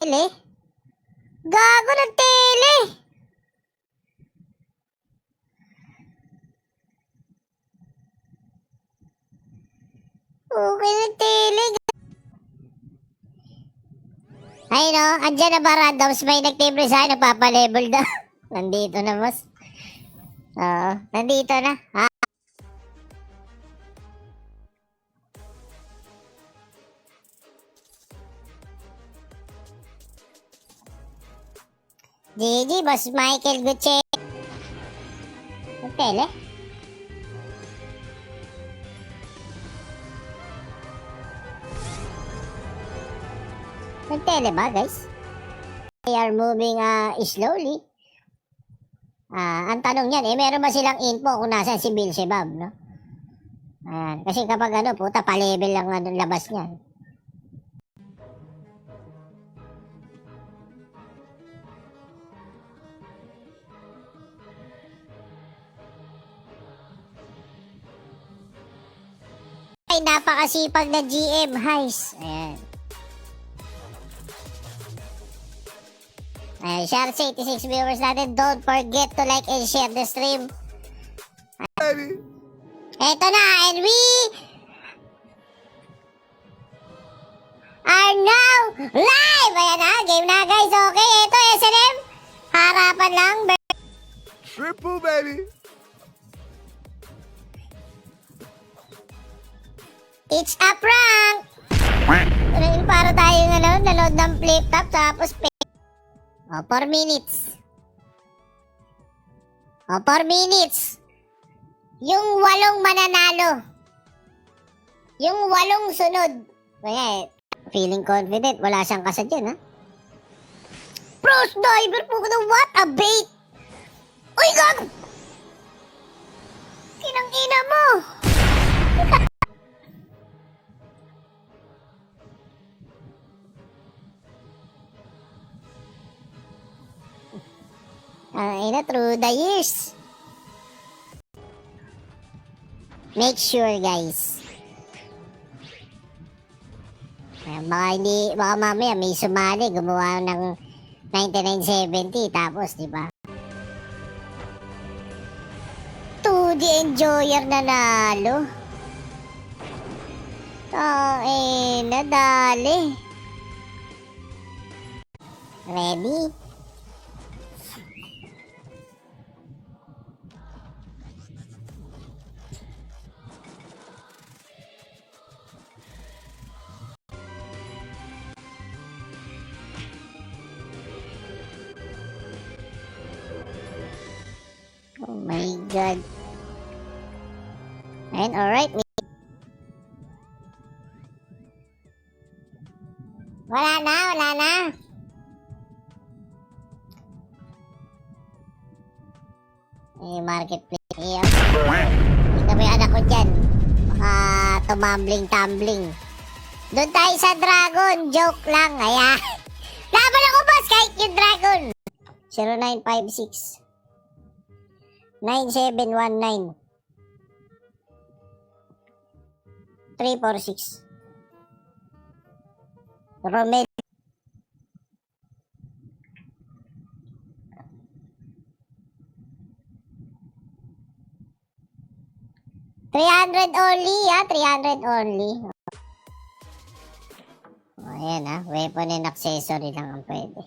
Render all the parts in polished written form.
Tele? Gago ng tele! Okay ng tele. Ay no, andyan na ba randoms? May nagtimbre sa akin, nagpapalevel daw. Nandito na, boss. Oo, nandito na. Ha? GG, boss Michael Gutche. Ang tele? Ang tele ba, guys? They are moving slowly. Ang tanong niyan, meron ba silang info kung nasan si Beelzebub, no? Kasi kapag puta, pa-level lang labas niyan. Ay, napakasipag na GM, Heis. Ayan. Ayan, share sa 86 viewers natin. Don't forget to like and share the stream. Eto na, and we are now live! Ayan na, game na guys. Okay, eto SNM. Harapan lang. Triple, baby. It's a prank! Para tayong nanood ng flip top tapos 4 minutes. 4 minutes. Yung 8 mananalo. Yung 8 sunod. Kaya, feeling confident. Wala siyang kasad yan, ha? Pros diver po na what a bait! Uy, gago! Kinang-ina mo! Through the years. Make sure, guys. Baka mamaya may sumali, gumawa ng 9970, tapos, di ba? 2D Enjoyer nanalo. Nadali. Ready? Oh my God. And alright. Wala na. Marketplace. Ito mo yung anak ko dyan. Baka tumambling-tumbling. Doon tayo sa dragon. Joke lang. Ayan. Laban ako, boss. Kahit yung dragon. 0956 9719 346 Romel. $300 only, 300 only. Ayan, weapon and accessory lang ang pwede.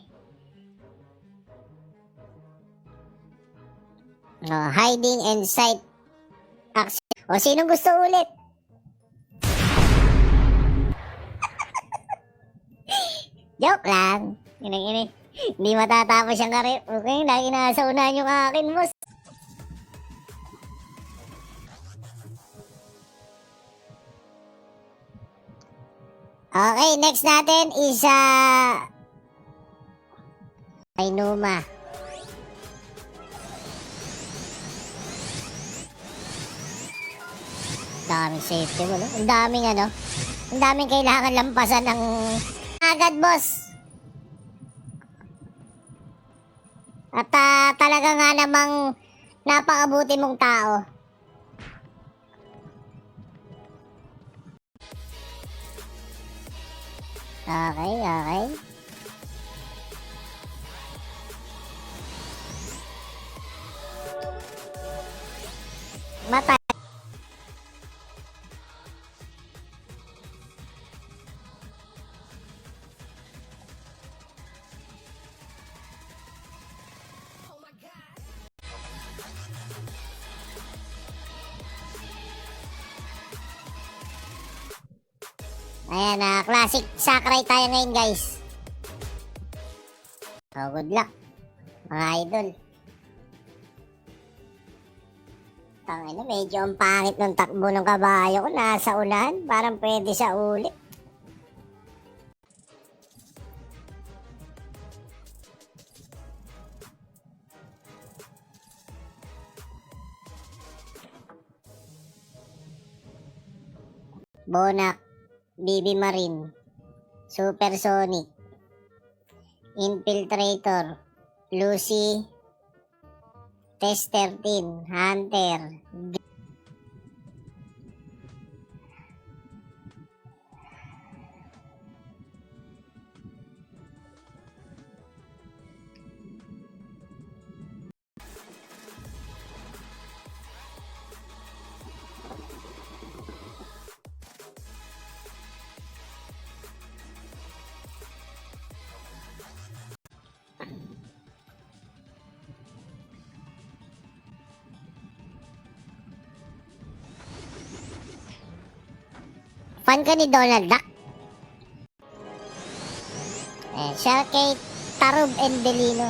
Hiding and sight access. Sinong gusto ulit? Joke lang. Ini. Hindi matatapos yung karir. Okay, lagi nasa unahan yung akin, boss. Okay, next natin is Ainuma. Daming safety mo, no? Ang daming kailangan lampasan ng agad, boss. At talaga nga namang napakabuti mong tao. Okay. Matay. Ayan na, classic Sakurai tayo ngayon guys. Oh, good luck, mga idol. Tangina, medyo ang pangit ng takbo ng kabayo ko. Nasa unahan, parang pwede sa uli. Bonak, BB Marine, Supersonic, Infiltrator, Lucy, Test 13, Hunter, fan ka ni Donald Duck? Siya kay Tarub and Delino.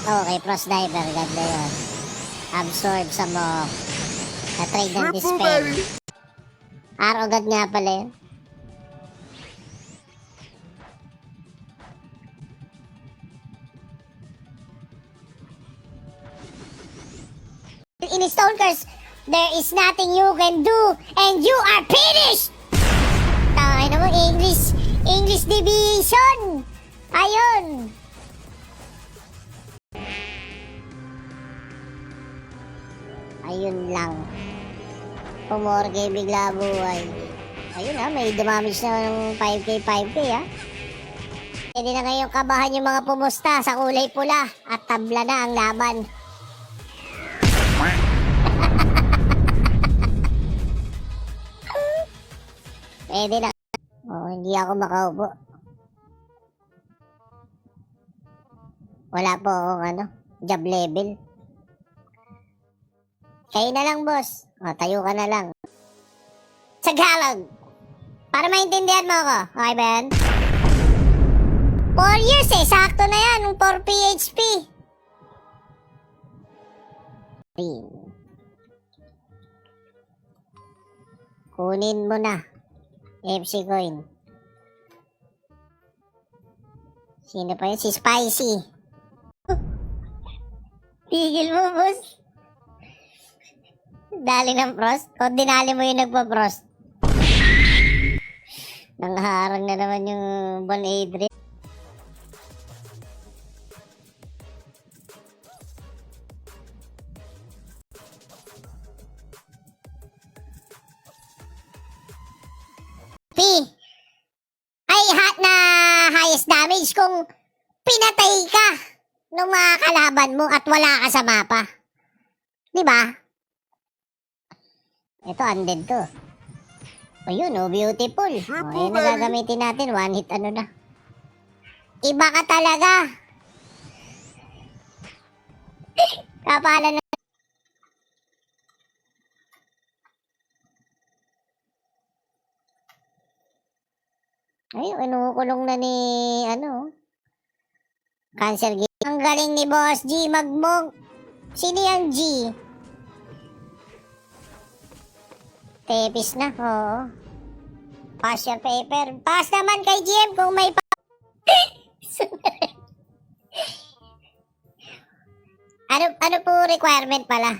Okay, Frost Diver, ganda yun. Absorb sa mo. Na-trade ng Triple, Dispel. baby. Arrogant nga pala yun. In Stone Curse, there is nothing you can do and you are finished! Tayo naman, English Division! Ayun! Ayun lang. Pumorke bigla buhay. Ayun ha, may damage na ng 5k, 5k ha. Pwede na ngayong kabahan yung mga pumusta sa kulay pula at tabla na ang laban. Pwede na. Oh, hindi ako makaupo. Wala po akong job level. Kayo na lang, boss. O, tayo ka na lang. Tagalog. Para maintindihan mo ako. Okay ba yan? 4 years eh. Sakto na yan. 4 PHP. Kunin mo na. FC coin. Sino pa yun? Si Spicy. Tigil mo, boss. Dali ng frost? O dinali mo yung nagpa-frost? Nangharang na naman yung Bon Adrian. P ay highest damage kung pinatay ka ng mga kalaban mo at wala ka sa mapa. Diba? Ito, undead to. Ayun, oh, beautiful. Oh, ayun na gagamitin natin. One hit, na. Iba ka talaga. Kapalan na. Ayun, inukulong na ni, Cancer Game. Ang galing ni Boss G, magmong. Sino yung G? Tepis na, oo. Pass your paper. Pass naman kay GM kung may ano po requirement pala?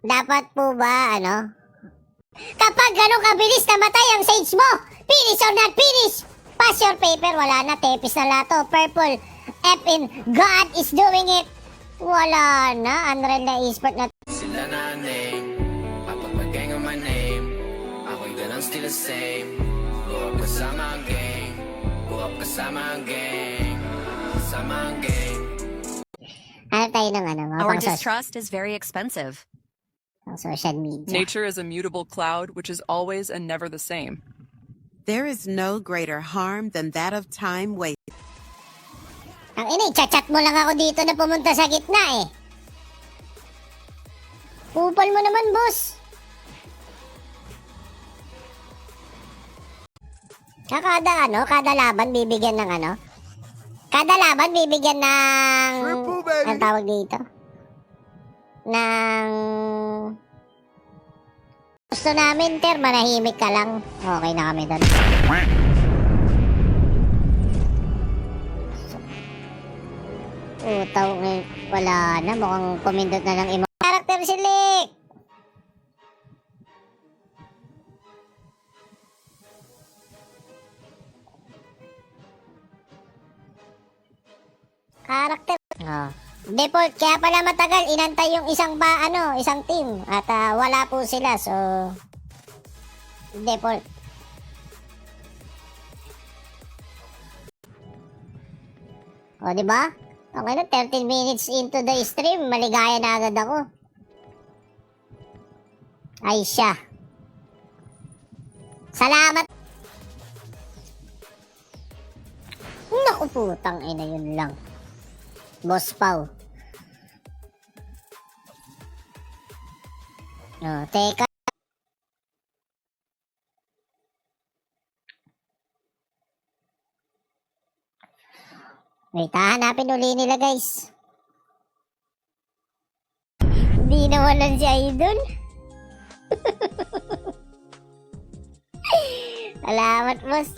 Dapat po ba, kapag gano'ng kabilis namatay ang sage mo, finish or not finish, pass your paper, wala na, tepis na lato, purple, F in God is doing it. Wala na, Unreal na e-sport na. Sila na name, papapagay ng my name. Ako'y ganang still the same. Go up kasama ang gang. Go up kasama ang gang. Kasama ang gang. Ano tayo, tayo ng ano, mga Our pang, distrust is very expensive. pang social media. Nature is a mutable cloud which is always and never the same. There is no greater harm than that of time wasted. Ang ina, chat mo lang ako dito na pumunta sa gitna eh. Kupal mo naman, boss. Kada laban bibigyan ng ano? Kada laban bibigyan ng... Triple, baby. Ang tawag dito? Ng... Gusto namin, Ter, manahimik ka lang. Okay na kami doon. Utaw, wala na. Mukhang kumindot na ng imo. Character select! Character. Oh. Default, kaya pala matagal inantay yung isang team at wala po sila, so default. O, di ba? Okay na, 13 minutes into the stream, maligaya na agad ako. Ay siya. Salamat. Naku, putang ina, yun lang. Boss Pau. Oh, teka. Wait, hahanapin uli nila, guys. Hindi nawalan si Idol. Salamat, boss.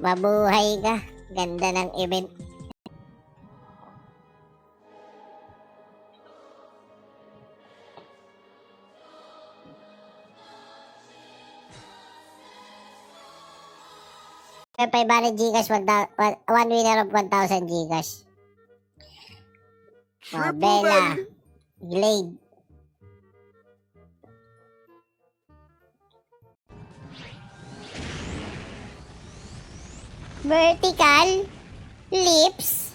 Mabuhay ka. Ganda ng event. $500 Gcash, one winner of 1,000 Gcash. Oh, Triple, Bella. baby. Glade. Vertical. Lips.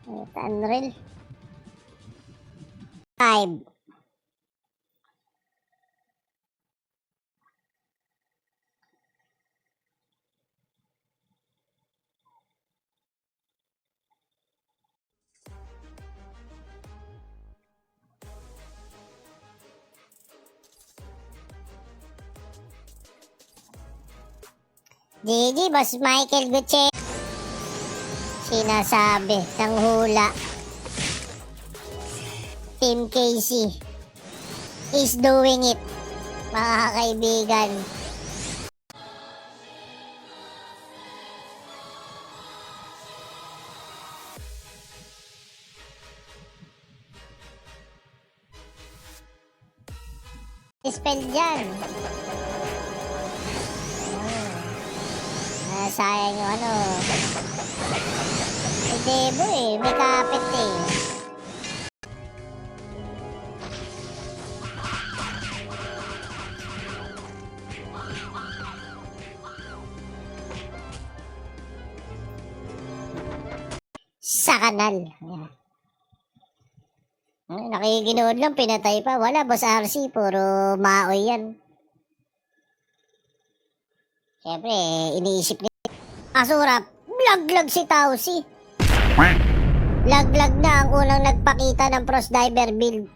Unreal. 5. GG, Boss Michael Gutierrez. Sinasabi ng hula. Team KC is doing it, mga kaibigan. Spell dyan. Sayang yung ano. Si Debo eh, may kapit eh. Sa kanal. Ayan. Nakikinood lang, pinatay pa. Wala, Boss RC, puro maoy yan. Siyempre, iniisip niya. Asura, laglag si Tausi. Laglag na ang unang nagpakita ng Frost Diver build.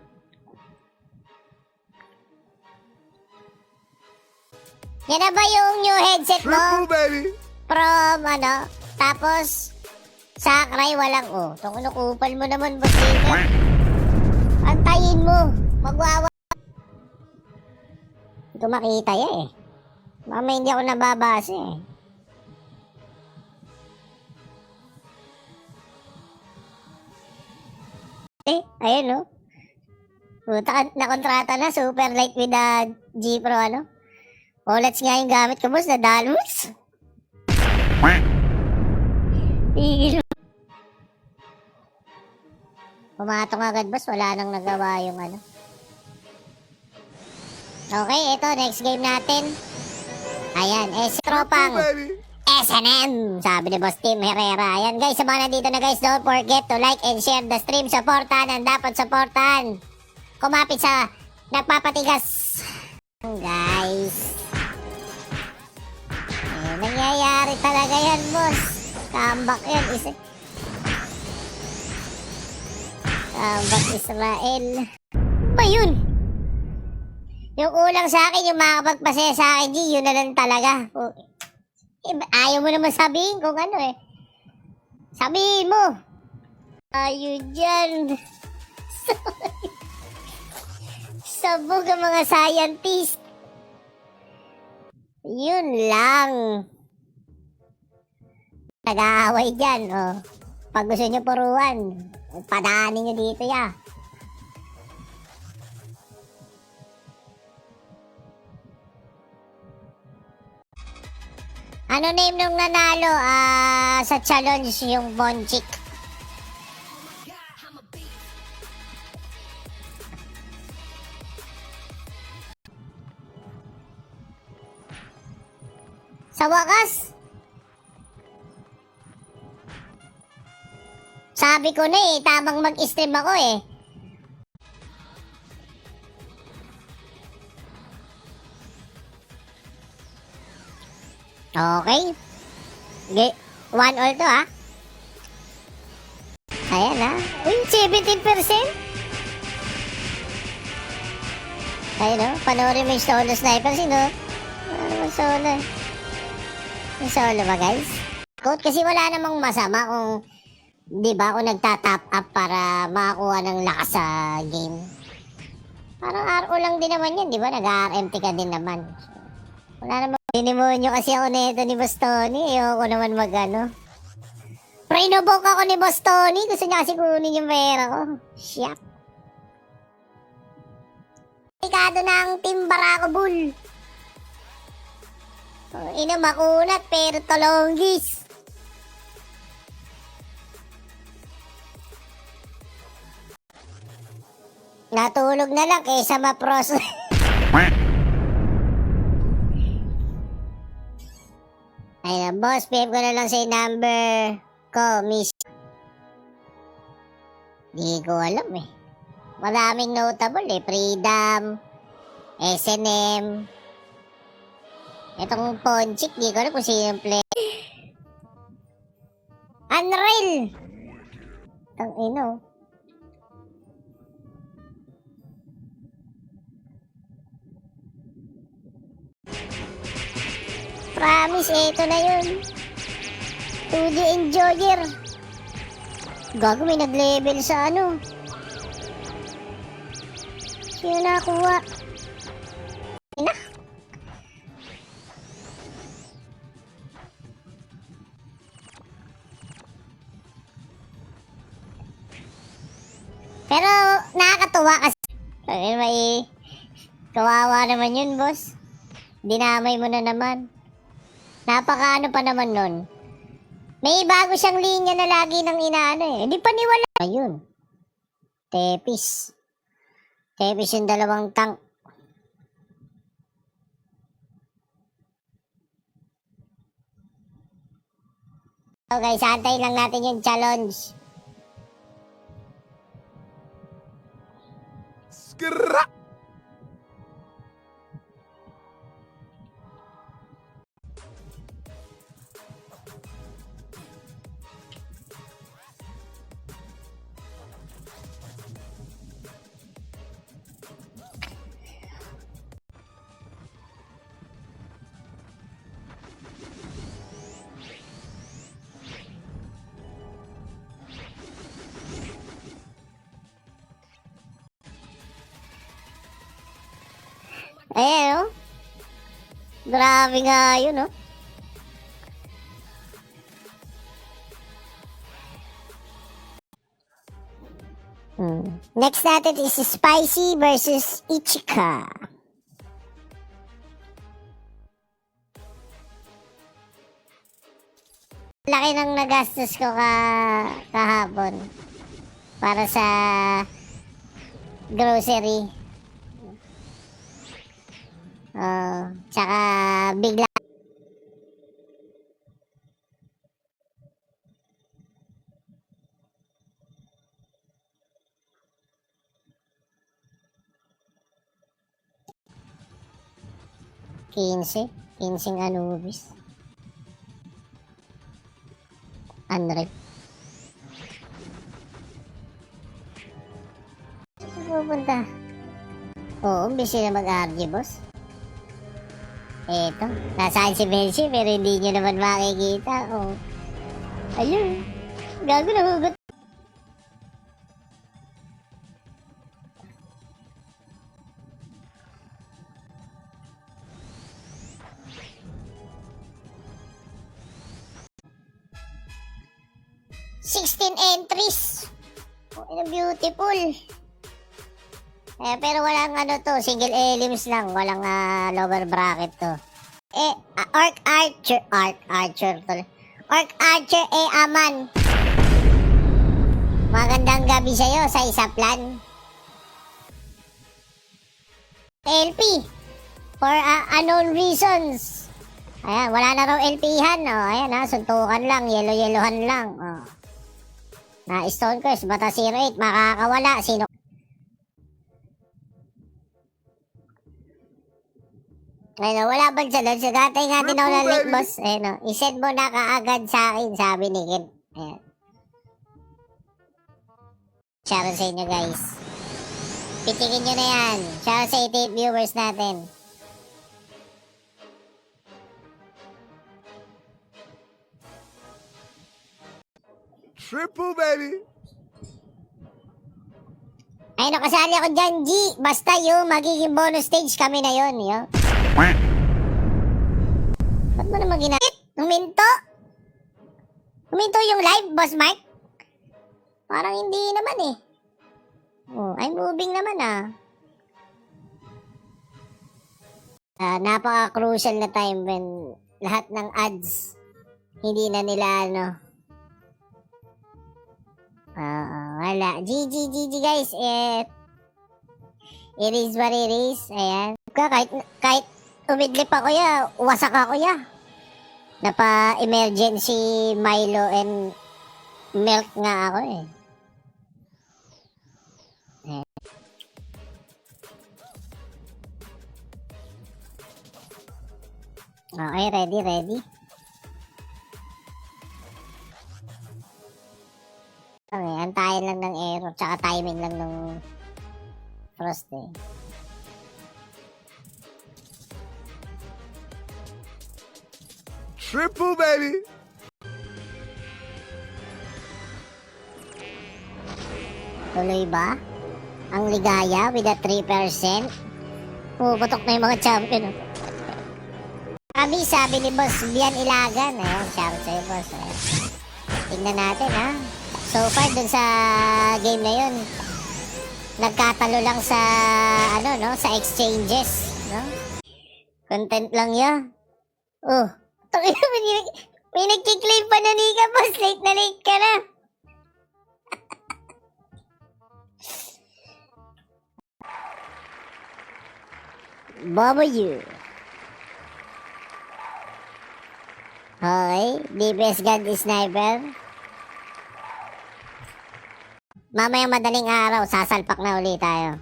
Yan na ba yung new headset mo? Triple, baby. From ano? Tapos, Sakray walang o. Itong kinukupal mo naman, Boss Dieter. Antayin mo. Magwawa. Hindi ko makita yan eh. Mama, hindi ako nababasa eh. Ayun no. Puta, nakontrata na. Super light with the G Pro ano. OLEDs nga yung gamit ko, boss. Na Dalmus. Tigil. Pumatong agad, boss. Wala nang nagawa yung ano. Okay, ito. Next game natin. Ayan. Si Tropang. Triple, baby. SNM, sabi ni Boss Tim Herrera. Yan guys, sa mga nandito na guys, don't forget to like and share the stream. Supportan ang dapat supportan. Kumapit sa nagpapatigas. Guys. Nangyayari talaga yan, boss. Comeback yan. Comeback Israel. Ba yun? Yung ulang sa akin, yung makapagpasaya sa akin, G, yun na lang talaga. Ayaw mo naman sabihin kung ano eh. Sabihin mo. Ayaw dyan. Sabog ang mga scientist. Yun lang. Nag-aaway dyan, oh. Pag gusto nyo puruan, padaanin nyo dito, ya. Ano name nung nanalo sa challenge yung Bonchik? Sa wakas, sabi ko na eh, tamang mag-stream ako eh. Okay. 1-all to ha. Ayan ha. Uy, 17%. Ayun o, panoorin mo yung solo sniper. Sino? Ano solo? Yung solo ba guys? Code kasi wala namang masama kung di ba ako nagta-top up para makakuha ng lakas sa game. Parang RO lang din naman yan, di ba? Nag-RMT ka din naman. Wala namang dinimonyo kasi ako nito ni Boss Tony. Ayoko naman mag-ano. Prinobok ako ni Boss Tony. Gusto niya kasi kunin yung pera ko. Shit. Ikado ng Team Barako Bull. Ina makunat pero tolonggis. Natulog na lang kaysa ma-pros. Ayun, boss, PM ko na lang sa number ko, miss. Di ko alam eh. Maraming notable eh. Freedom, SNM. Itong Ponchik, di ko alam kung sino yung play. Unreal! Ang ino. Promise, eto na yun. 2D Enjoyer. Gago, may nag-level sa ano. Sino nakuha? Ina. Pero nakakatuwa kasi. May kawawa naman yun, boss. Dinamay mo na naman. Napakaano pa naman nun. May bago siyang linya na lagi nang inaano eh. Hindi pa niwala. Ayun. Tepis. Tepis yung dalawang tank. Okay, santay lang natin yung challenge. Skra! Ayan, oh. Grabe nga yun, oh. Next natin is Spicy versus Ichika. Laki ng nagastos ko kahapon para sa grocery. Tsaka bigla 15. 15 Anubis. Unreal. Saan pupunta? Oo, busy na mag-RG, boss. Eto, nasaan si Benji pero hindi nyo naman makikita. Oh. Ayun. Gago na hugot. Sixteen entries. Oh, beautiful. Pero walang ano to, single elims lang, walang lower bracket to. Orc Archer to. Orc Archer Aman. Magandang gabi sa'yo sa isa plan. LP. For unknown reasons. Ayan, wala na raw LP-han. Oh, ayan suntukan lang, yellow-yellowhan lang. Oh. Na Stone Curse, bata 08, makakawala. Sino? Ayun, wala ba siya doon? Sugatay nga din ako ng link, boss. Ayun, isend mo na kaagad sa akin, sabi ni Ken. Ayan. Shoutout sa inyo, guys. Pitikin nyo na yan. Shoutout sa 88 viewers natin. Triple, baby. Ay, nakasali ako dyan, G. Basta yung magiging bonus stage kami na yun, yo. Ba't mo naman ginamit? Huminto? Huminto yung live, Boss Mark? Parang hindi naman eh. Oh, I'm moving naman napaka-crucial na time when lahat ng ads hindi na nila wala. GG guys. It is what it is. Ayan. Kahit umidlip ako wasak ako Napa-emergency Milo and milk nga ako eh. Okay, ready. Okay, antayin lang ng error, tsaka timing lang ng frost eh. Triple, baby. Tuloy ba? Ang ligaya with a 3%? Puputok na yung mga champion. Kami, sabi ni Boss Bian Ilagan. Ayan, shoutout sa'yo, Boss. Ayan. Tingnan natin, So far, dun sa game na yun, nagkatalo lang sa, sa exchanges, no? Content lang yan. Oh, may nagkiklaim pa na ka, Boss. Late na late ka na. W. Okay, DPS God Sniper. Mamayang madaling araw, sasalpak na ulit tayo.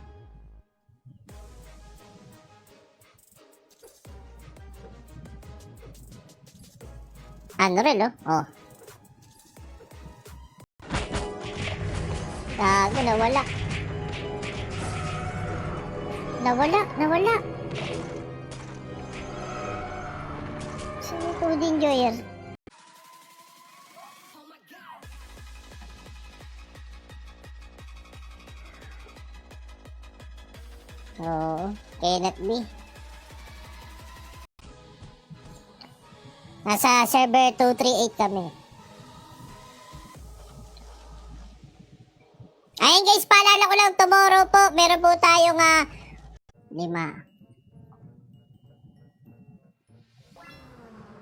Unreal, oh. Gago, nawala. Nawala. Sino Food Enjoyer? Oo, cannot be. Nasa server 238 kami. Ayun guys, paalala ko lang, tomorrow po, meron po tayong 5.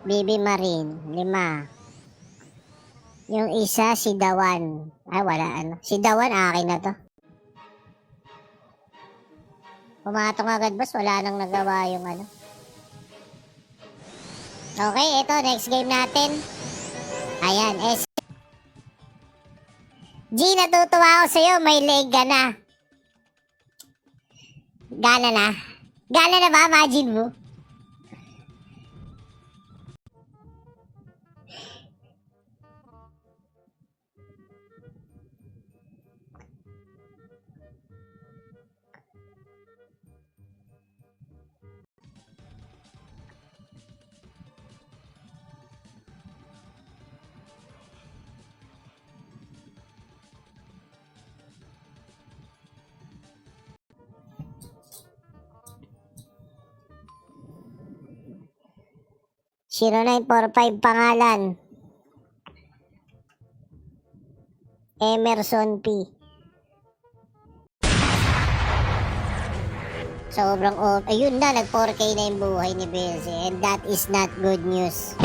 Baby Marine, 5. Yung isa, si Dawan. Ay, wala Si Dawan, akin na to. Pumatong agad, boss. Wala nang nagawa yung Okay, ito. Next game natin. Ayan, G, natutuwa ako sa'yo. May leg ka na. Gana na ba? Imagine mo. 0945 pangalan. Emerson P. Sobrang ayun na, nag 4K na yung buhay ni Belse. And that is not good news.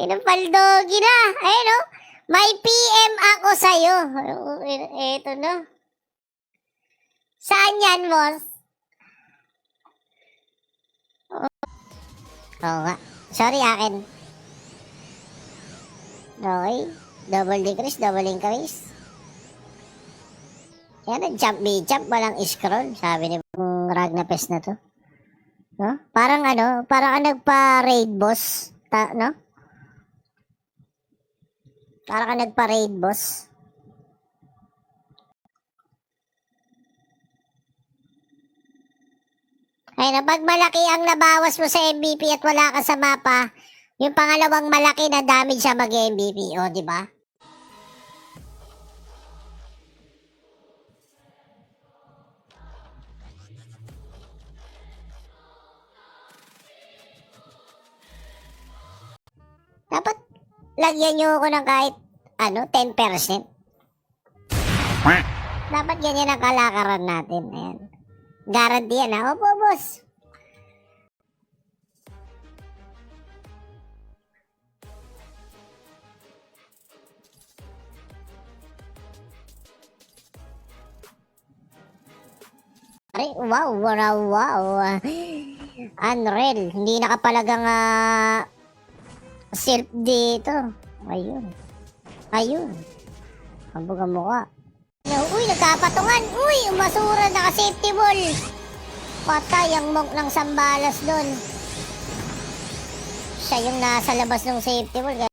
Inapaldogi na. Ayun o. May PM ako sa'yo. Eto na. Saan yan, boss? Oo nga. Sorry, akin. Okay. Double decrease, double increase. Yan, jump me, jump, walang scroll. Sabi ni Ragnapes na to. No? Parang parang nagpa-raid boss. No? Parang nagpa-raid boss. Ay na, pag malaki ang nabawas mo sa MVP at wala ka sa mapa, yung pangalawang malaki na damage siya mag-MVP. O, di ba? Dapat lagyan nyo ako ng kahit 10%. Dapat ganyan ang kalakaran natin. Ayan. Guarantee yan ha. Opo, boss. Ay, wow. Unreal. Hindi nakapalagang self dito. Ayun. Kabog ang mukha. Uy, nagkapatungan. Uy, umasura, naka-safety ball. Patay ang monk ng Sambalas doon. Siya yung nasa labas ng safety ball.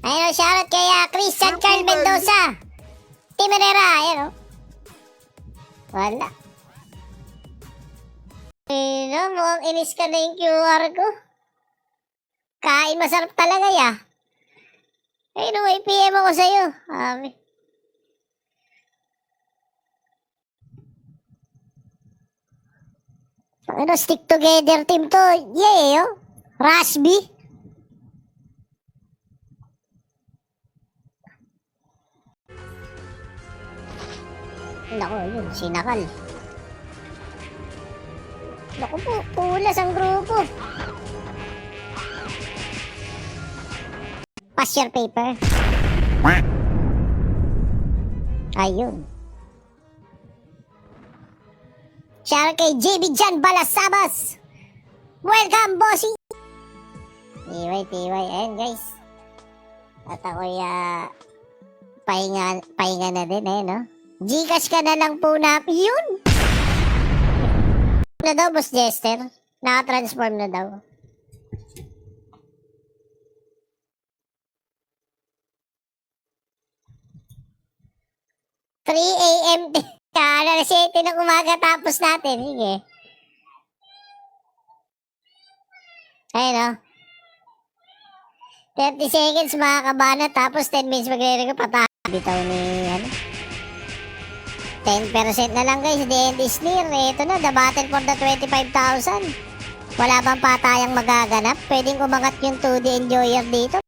Ayun, shoutout kay Christian Carl Mendoza. Timerera, ayun o. Wala. Ayun, mukhang inis ka na yung QR ko. Kain masarap talaga ya. Ayun, may PM ako sa'yo. Stick together team to. Yeah, Rasby. Naku, yun, sinakal. Naku po, pulas ang grupo. Pass your paper. Ayun. Shout kay JB Jan Balasabas. Welcome, bossy. Tiway. Ayan, guys. At ako'y pahinga na din, no? Gcash ka na lang po na. Yun! Na daw, Boss Jester. Naka-transform na daw. $3 AM. Kala na 7 ng umaga tapos natin. Sige. Ayun, 30 seconds mga kabana tapos 10 minutes magre-rego patay. Bitaw ni 10% na lang guys, the end is near. Ito na, the battle for the 25,000. Wala bang patayang magaganap? Pwedeng umangat yung 2D enjoyer dito.